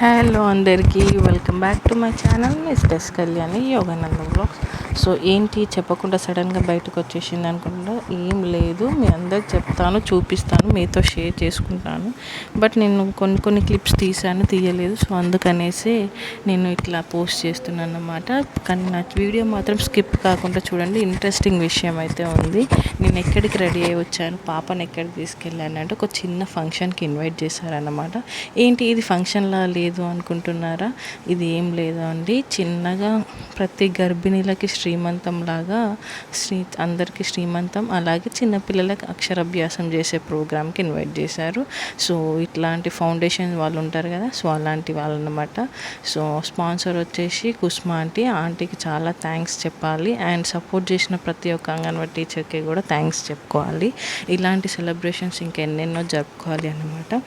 Hello అందరికీ welcome back to my channel Mrs Kalyani Yoganandam blogs. So ఏంటి చెప్పకుండా సడన్గా బయటకు వచ్చేసింది అనుకుంటా, ఏం లేదు, మీ అందరికి చెప్తాను, చూపిస్తాను, మీతో షేర్ చేసుకుంటాను. బట్ నేను కొన్ని క్లిప్స్ తీయలేదు. సో అందుకనేసి నేను ఇట్లా పోస్ట్ చేస్తున్నాను అన్నమాట. కానీ నా వీడియో మాత్రం స్కిప్ కాకుండా చూడండి, ఇంట్రెస్టింగ్ విషయం అయితే ఉంది. నేను ఎక్కడికి రెడీ అయ్యి వచ్చాను, పాపను ఎక్కడికి తీసుకెళ్ళాను అంటే ఒక చిన్న ఫంక్షన్కి ఇన్వైట్ చేశారన్నమాట. ఏంటి ఇది ఫంక్షన్లా లేదు అనుకుంటున్నారా? ఇది ఏం లేదు అండి, చిన్నగా ప్రతి గర్భిణీలకి శ్రీమంతం లాగా అందరికీ శ్రీమంతం, అలాగే చిన్నపిల్లలకి అక్షరాభ్యాసం చేసే ప్రోగ్రామ్కి ఇన్వైట్ చేశారు. సో ఇట్లాంటి ఫౌండేషన్ వాళ్ళు ఉంటారు కదా, సో అలాంటి వాళ్ళు అన్నమాట. సో స్పాన్సర్ వచ్చేసి కుస్మా ఆంటీకి చాలా థ్యాంక్స్ చెప్పాలి. అండ్ సపోర్ట్ చేసిన ప్రతి ఒక్క అంగన్వాడీ టీచర్కి కూడా థ్యాంక్స్ చెప్పుకోవాలి. ఇలాంటి సెలబ్రేషన్స్ ఇంకెన్నెన్నో జరుపుకోవాలి అన్నమాట.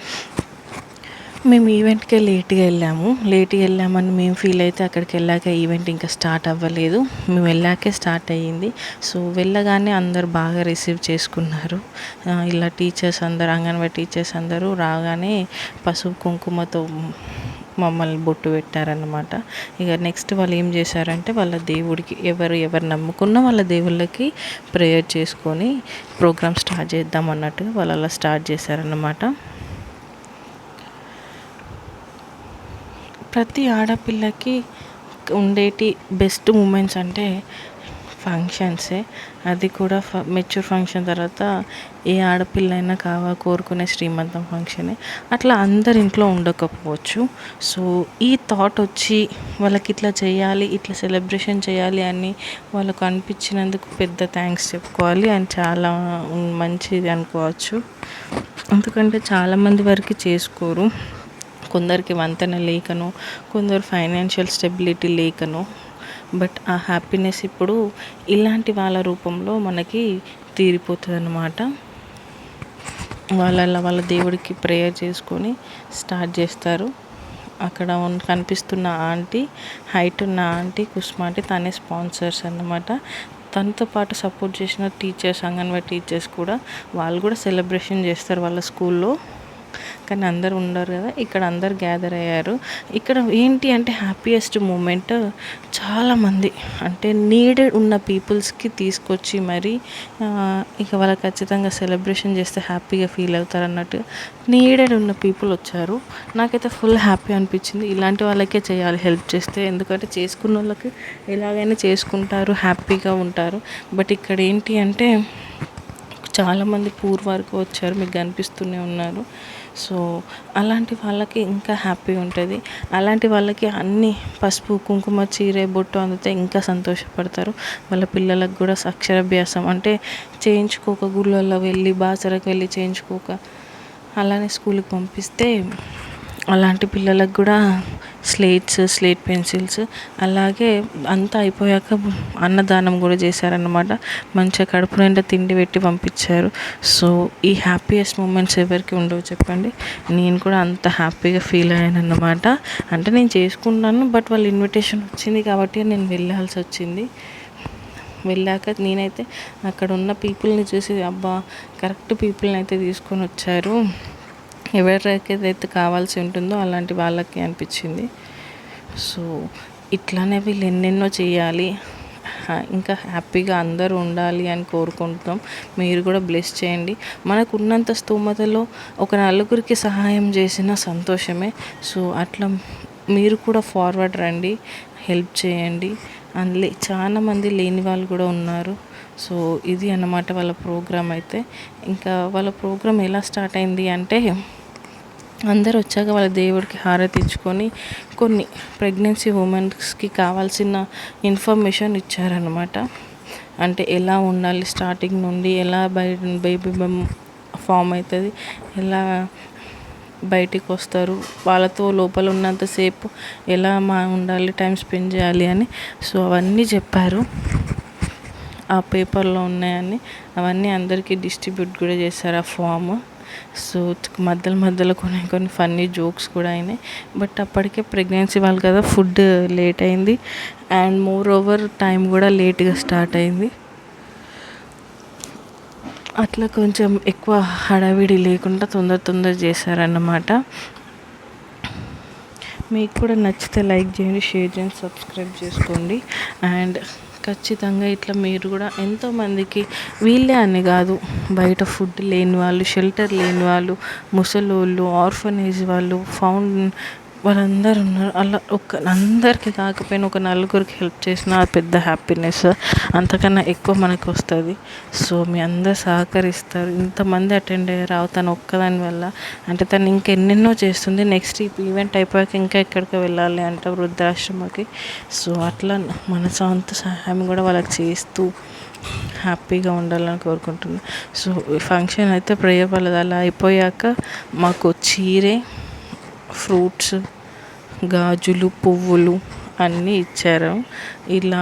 మేము ఈవెంట్కే లేట్గా వెళ్ళామని మేము ఫీల్ అయితే అక్కడికి వెళ్ళాక ఈవెంట్ ఇంకా స్టార్ట్ అవ్వలేదు, మేము వెళ్ళాకే స్టార్ట్ అయ్యింది. సో వెళ్ళగానే అందరు బాగా రిసీవ్ చేసుకున్నారు. ఇలా టీచర్స్ అందరు, అంగన్వాడీ టీచర్స్ అందరూ రాగానే పసుపు కుంకుమతో మమ్మల్ని బొట్టు పెట్టారన్నమాట. ఇక నెక్స్ట్ వాళ్ళు ఏం చేశారంటే వాళ్ళ దేవుడికి ఎవరు నమ్ముకున్న వాళ్ళ దేవుళ్ళకి ప్రేయర్ చేసుకొని ప్రోగ్రామ్ స్టార్ట్ చేద్దాం అన్నట్టుగా వాళ్ళు అలా స్టార్ట్ చేశారన్నమాట. ప్రతి ఆడపిల్లకి ఉండేటి బెస్ట్ మూమెంట్స్ అంటే ఫంక్షన్సే. అది కూడా మెచ్యూర్ ఫంక్షన్ తర్వాత ఏ ఆడపిల్ల అయినా కోరుకునే శ్రీమంతం ఫంక్షనే. అట్లా అందరి ఇంట్లో ఉండకపోవచ్చు. సో ఈ థాట్ వచ్చి వాళ్ళకి ఇట్లా చేయాలి, ఇట్లా సెలబ్రేషన్ చేయాలి అని వాళ్ళకు అనిపించినందుకు పెద్ద థ్యాంక్స్ చెప్పుకోవాలి. అండ్ చాలా మంచిది అనుకోవచ్చు. ఎందుకంటే చాలామంది వరకు చేసుకోరు. కొందరికి వంతెన లేకను, కొందరు ఫైనాన్షియల్ స్టెబిలిటీ లేకను. బట్ ఆ హ్యాపీనెస్ ఇప్పుడు ఇలాంటి వాళ్ళ రూపంలో మనకి తీరిపోతుంది అన్నమాట. వాళ్ళ దేవుడికి ప్రేయర్ చేసుకొని స్టార్ట్ చేస్తారు. అక్కడ కనిపిస్తున్న ఆంటీ, హైట్ ఉన్న ఆంటీ కుస్మా తనే స్పాన్సర్స్ అన్నమాట. తనతో పాటు సపోర్ట్ చేసిన టీచర్స్, అంగన్వాడీ టీచర్స్ కూడా వాళ్ళు కూడా సెలబ్రేషన్ చేస్తారు వాళ్ళ స్కూల్లో. కానీ అందరు ఉండరు కదా, ఇక్కడ అందరు గ్యాదర్ అయ్యారు. ఇక్కడ ఏంటి అంటే హ్యాపీయెస్ట్ మూమెంట్, చాలామంది అంటే నీడెడ్ ఉన్న పీపుల్స్కి తీసుకొచ్చి మరి ఇక వాళ్ళకి ఖచ్చితంగా సెలబ్రేషన్ చేస్తే హ్యాపీగా ఫీల్ అవుతారు అన్నట్టు నీడెడ్ ఉన్న పీపుల్ వచ్చారు. నాకైతే ఫుల్ హ్యాపీ అనిపించింది. ఇలాంటి వాళ్ళకే చేయాలి హెల్ప్ చేస్తే, ఎందుకంటే చేసుకున్న వాళ్ళకి ఎలాగైనా చేసుకుంటారు, హ్యాపీగా ఉంటారు. బట్ ఇక్కడ ఏంటి అంటే చాలామంది పూర్ వరకు వచ్చారు, మీకు కనిపిస్తూనే ఉన్నారు. సో అలాంటి వాళ్ళకి ఇంకా హ్యాపీ ఉంటుంది. అలాంటి వాళ్ళకి అన్నీ పసుపు కుంకుమ చీర బొట్టు అందితే ఇంకా సంతోషపడతారు. వాళ్ళ పిల్లలకు కూడా అక్షరాభ్యాసం అంటే చేయించుకోక, గుళ్ళల్లో వెళ్ళి బాసరకు వెళ్ళి చేయించుకోక అలానే స్కూల్కి పంపిస్తే అలాంటి పిల్లలకు కూడా స్లేట్ పెన్సిల్స్, అలాగే అంతా అయిపోయాక అన్నదానం కూడా చేశారన్నమాట. మంచిగా కడుపు నిండా తిండి పెట్టి పంపించారు. సో ఈ హ్యాపీయెస్ట్ మూమెంట్స్ ఎవరికి ఉండవు చెప్పండి. నేను కూడా అంత హ్యాపీగా ఫీల్ అయ్యాను అన్నమాట. అంటే నేను చేసుకున్నాను, బట్ వాళ్ళ ఇన్విటేషన్ వచ్చింది కాబట్టి నేను వెళ్ళాల్సి వచ్చింది. వెళ్ళాక నేనైతే అక్కడ ఉన్న పీపుల్ని చూసి అబ్బా కరెక్ట్ పీపుల్ని అయితే తీసుకొని వచ్చారు, ఎవరికైతే కావాల్సి ఉంటుందో అలాంటి వాళ్ళకి అనిపించింది. సో ఇట్లానే వీళ్ళు ఎన్నెన్నో చేయాలి, ఇంకా హ్యాపీగా అందరూ ఉండాలి అని కోరుకుంటాం. మీరు కూడా బ్లెస్ చేయండి. మనకు ఉన్నంత స్తోమతలో ఒక నలుగురికి సహాయం చేసిన సంతోషమే. సో అట్లా మీరు కూడా ఫార్వర్డ్ రండి, హెల్ప్ చేయండి. అందులో చాలామంది లేని వాళ్ళు కూడా ఉన్నారు. సో ఇది అన్నమాట వాళ్ళ ప్రోగ్రామ్ అయితే. ఇంకా వాళ్ళ ప్రోగ్రామ్ ఎలా స్టార్ట్ అయింది అంటే అందరు వచ్చాక వాళ్ళ దేవుడికి హారతి ఇచ్చుకొని కొన్ని ప్రెగ్నెన్సీ ఉమెన్స్కి కావాల్సిన ఇన్ఫర్మేషన్ ఇచ్చారనమాట. అంటే ఎలా ఉండాలి, స్టార్టింగ్ నుండి ఎలా బేబీ ఫామ్ అవుతుంది, ఎలా బయటికి వస్తారు, వాళ్ళతో లోపల ఉన్నంతసేపు ఎలా ఉండాలి, టైం స్పెండ్ చేయాలి అని. సో అవన్నీ చెప్పారు, ఆ పేపర్లో ఉన్నాయని. అవన్నీ అందరికీ డిస్ట్రిబ్యూట్ కూడా చేశారు ఆ ఫామ్. సో మధ్యలో కొన్ని ఫన్నీ జోక్స్ కూడా అయినాయి. బట్ అప్పటికే ప్రెగ్నెన్సీ వాళ్ళు కదా, ఫుడ్ లేట్ అయింది. అండ్ మోర్ ఓవర్ టైం కూడా లేట్గా స్టార్ట్ అయింది. అట్లా కొంచెం ఎక్కువ హడావిడి లేకుండా తొందర చేశారన్నమాట. మీకు కూడా నచ్చితే లైక్ చేయండి, షేర్ చేయండి, సబ్స్క్రైబ్ చేసుకోండి. అండ్ ఖచ్చితంగా ఇట్లా మీరు కూడా ఎంతోమందికి, వీళ్ళే అని కాదు, బయట ఫుడ్ లేని వాళ్ళు, షెల్టర్ లేని వాళ్ళు, ముసలోళ్ళు, ఆర్ఫనేజ్ వాళ్ళు, వాళ్ళందరూ ఉన్నారు. అలా అందరికీ కాకపోయినా ఒక నలుగురికి హెల్ప్ చేసినా అది పెద్ద హ్యాపీనెస్, అంతకన్నా ఎక్కువ మనకు వస్తుంది. సో మీ అందరు సహకరిస్తారు, ఇంతమంది అటెండ్ అయ్యారు తను ఒక్కదాని వల్ల. అంటే తను ఇంకెన్నెన్నో చేస్తుంది. నెక్స్ట్ ఈ ఈవెంట్ అయిపోయాక ఇంకా ఎక్కడికి వెళ్ళాలి అంటే వృద్ధాశ్రమకి. సో అట్లా మన సొంత సహాయం కూడా వాళ్ళకి చేస్తూ హ్యాపీగా ఉండాలని కోరుకుంటున్నాను. సో ఫంక్షన్ అయితే ప్రేయర్ వాళ్ళది అలా అయిపోయాక మాకు చీరే, ఫ్రూట్స్, గాజులు, పువ్వులు అన్నీ ఇచ్చారు. ఇలా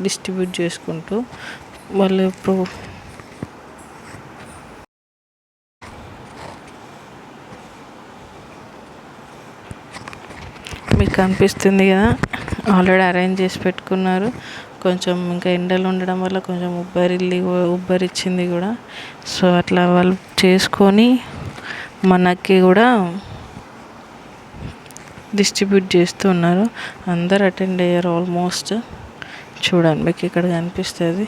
డిస్ట్రిబ్యూట్ చేసుకుంటూ వాళ్ళు ఇప్పుడు మీకు అనిపిస్తుంది కదా, ఆల్రెడీ అరేంజ్ చేసి పెట్టుకున్నారు. కొంచెం ఇంకా ఎండలు ఉండడం వల్ల కొంచెం ఉబ్బరిచ్చింది కూడా. సో అట్లా వాళ్ళు చేసుకొని మనకి కూడా డిస్ట్రిబ్యూట్ చేస్తూ ఉన్నారు. అందరు అటెండ్ అయ్యారు ఆల్మోస్ట్. చూడండి మీకు ఇక్కడ కనిపిస్తుంది.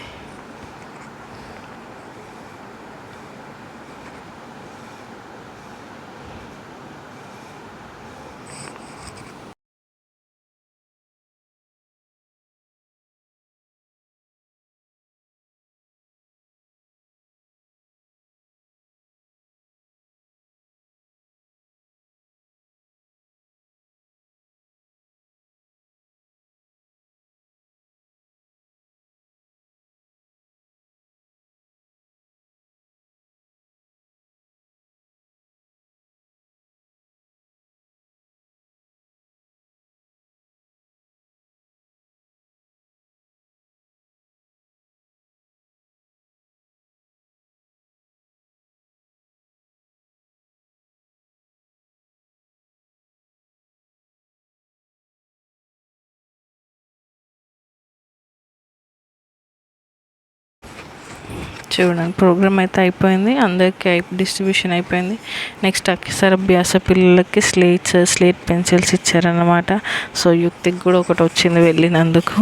చూడండి ప్రోగ్రామ్ అయితే అయిపోయింది, అందరికీ డిస్ట్రిబ్యూషన్ అయిపోయింది. నెక్స్ట్ అక్షరాభ్యాస పిల్లలకి స్లేట్ పెన్సిల్స్ ఇచ్చారన్నమాట. సో యుక్తికి కూడా ఒకటి వచ్చింది వెళ్ళినందుకు.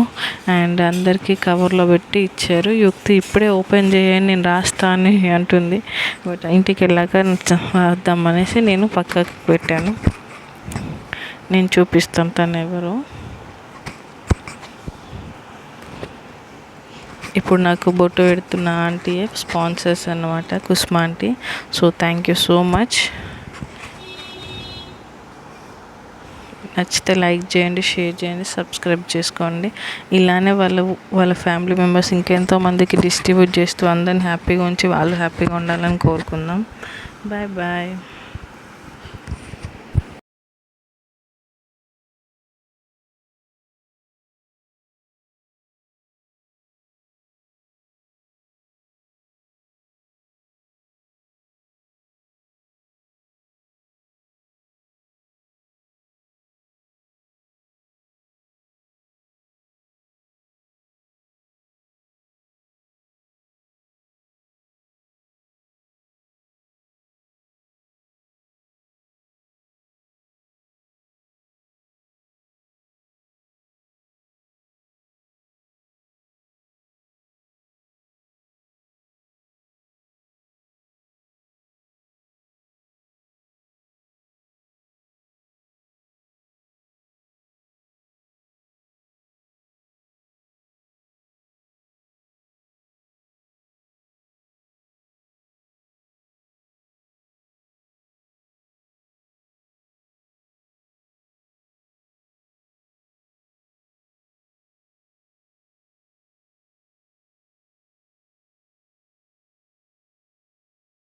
అండ్ అందరికీ కవర్లో పెట్టి ఇచ్చారు. యుక్తి ఇప్పుడే ఓపెన్ చేయని, నేను రాస్తా అని అంటుంది. బట్ ఇంటికి వెళ్ళాక వద్దామనేసి నేను పక్కకు పెట్టాను. నేను చూపిస్తాను తను ఎవరు. ఇప్పుడు నాకు బొట్టు పెడుతున్న ఆంటీయే స్పాన్సర్స్ అన్నమాట, Kusma aunty. So thank you so much. నచ్చితే లైక్ చేయండి, షేర్ చేయండి, సబ్స్క్రైబ్ చేసుకోండి. ఇలానే వాళ్ళ ఫ్యామిలీ మెంబర్స్ ఇంకెంతో మందికి డిస్ట్రిబ్యూట్ చేస్తూ అందరిని హ్యాపీగా ఉంచి వాళ్ళు హ్యాపీగా ఉండాలని కోరుకుందాం. Bye bye.